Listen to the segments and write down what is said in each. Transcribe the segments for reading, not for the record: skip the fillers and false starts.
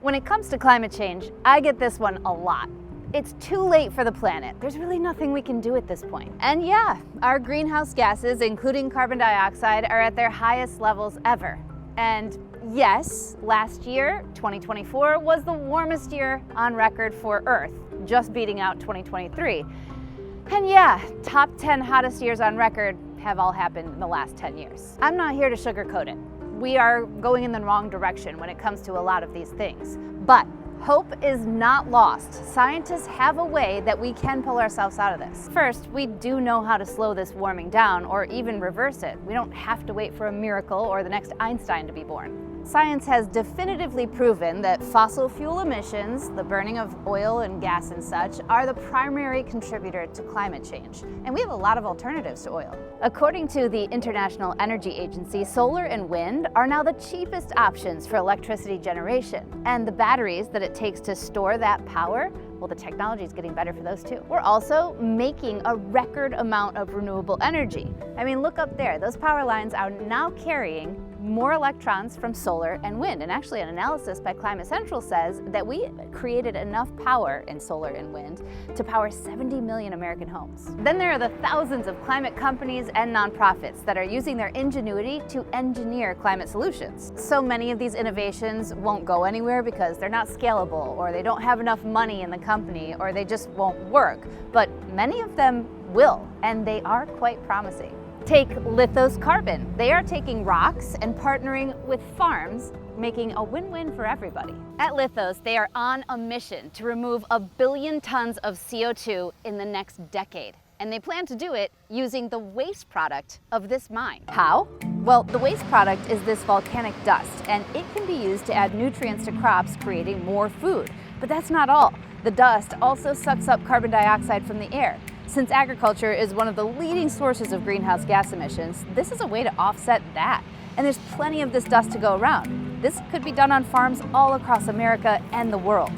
When it comes to climate change, I get this one a lot. It's too late for the planet. There's really nothing we can do at this point. And yeah, our greenhouse gases, including carbon dioxide, are at their highest levels ever. And yes, last year, 2024, was the warmest year on record for Earth, just beating out 2023. And yeah, top 10 hottest years on record have all happened in the last 10 years. I'm not here to sugarcoat it. We are going in the wrong direction when it comes to a lot of these things. But hope is not lost. Scientists have a way that we can pull ourselves out of this. First, we do know how to slow this warming down or even reverse it. We don't have to wait for a miracle or the next Einstein to be born. Science has definitively proven that fossil fuel emissions, the burning of oil and gas and such, are the primary contributor to climate change. And we have a lot of alternatives to oil. According to the International Energy Agency, solar and wind are now the cheapest options for electricity generation. And the batteries that it takes to store that power, well, the technology is getting better for those too. We're also making a record amount of renewable energy. I mean, look up there. Those power lines are now carrying more electrons from solar and wind. And actually, an analysis by Climate Central says that we created enough power in solar and wind to power 70 million American homes. Then there are the thousands of climate companies and nonprofits that are using their ingenuity to engineer climate solutions. So many of these innovations won't go anywhere because they're not scalable, or they don't have enough money in the company, or they just won't work. But many of them will, and they are quite promising. Take Lithos Carbon. They are taking rocks and partnering with farms, making a win-win for everybody. At Lithos, they are on a mission to remove 1 billion tons of CO2 in the next decade. And they plan to do it using the waste product of this mine. How? Well, the waste product is this volcanic dust, and it can be used to add nutrients to crops, creating more food. But that's not all. The dust also sucks up carbon dioxide from the air. Since agriculture is one of the leading sources of greenhouse gas emissions, this is a way to offset that. And there's plenty of this dust to go around. This could be done on farms all across America and the world.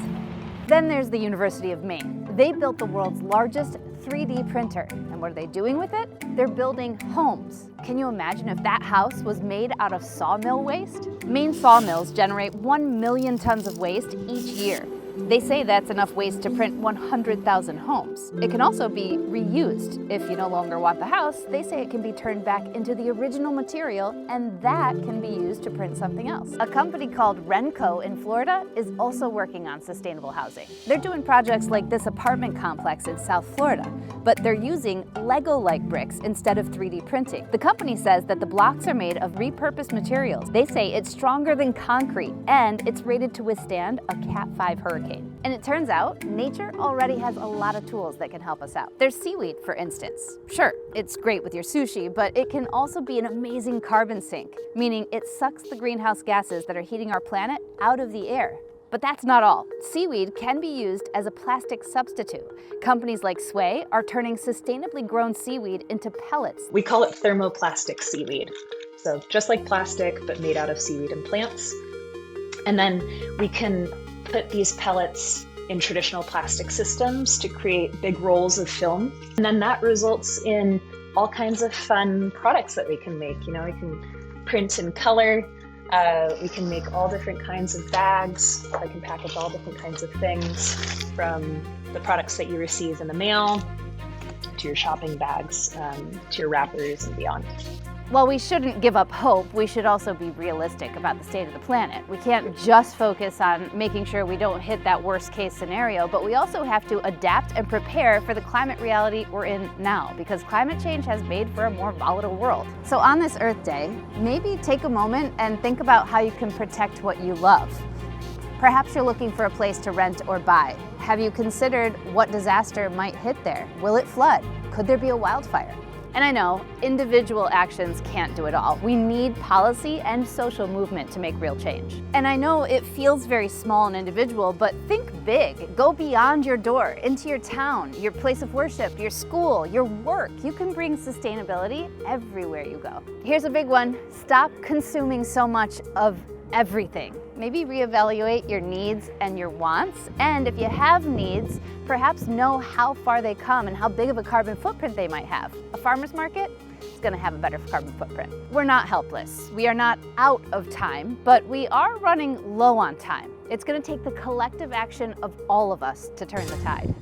Then there's the University of Maine. They built the world's largest 3D printer. And what are they doing with it? They're building homes. Can you imagine if that house was made out of sawmill waste? Maine sawmills generate 1 million tons of waste each year. They say that's enough waste to print 100,000 homes. It can also be reused. If you no longer want the house, they say it can be turned back into the original material, and that can be used to print something else. A company called Renco in Florida is also working on sustainable housing. They're doing projects like this apartment complex in South Florida, but they're using Lego-like bricks instead of 3D printing. The company says that the blocks are made of repurposed materials. They say it's stronger than concrete, and it's rated to withstand a Cat 5 hurricane. And it turns out, nature already has a lot of tools that can help us out. There's seaweed, for instance. Sure, it's great with your sushi, but it can also be an amazing carbon sink, meaning it sucks the greenhouse gases that are heating our planet out of the air. But that's not all. Seaweed can be used as a plastic substitute. Companies like Sway are turning sustainably grown seaweed into pellets. We call it thermoplastic seaweed. So just like plastic, but made out of seaweed and plants. And then we can put these pellets in traditional plastic systems to create big rolls of film. And then that results in all kinds of fun products that we can make. You know, we can print and color. We can make all different kinds of bags. I can package all different kinds of things, from the products that you receive in the mail, to your shopping bags, to your wrappers and beyond. While we shouldn't give up hope, we should also be realistic about the state of the planet. We can't just focus on making sure we don't hit that worst case scenario, but we also have to adapt and prepare for the climate reality we're in now, because climate change has made for a more volatile world. So on this Earth Day, maybe take a moment and think about how you can protect what you love. Perhaps you're looking for a place to rent or buy. Have you considered what disaster might hit there? Will it flood? Could there be a wildfire? And I know, individual actions can't do it all. We need policy and social movement to make real change. And I know it feels very small and individual, but think big. Go beyond your door, into your town, your place of worship, your school, your work. You can bring sustainability everywhere you go. Here's a big one. Stop consuming so much of everything. Maybe reevaluate your needs and your wants, and if you have needs, perhaps know how far they come and how big of a carbon footprint they might have. A farmer's market is going to have a better carbon footprint. We're not helpless. We are not out of time, but we are running low on time. It's going to take the collective action of all of us to turn the tide.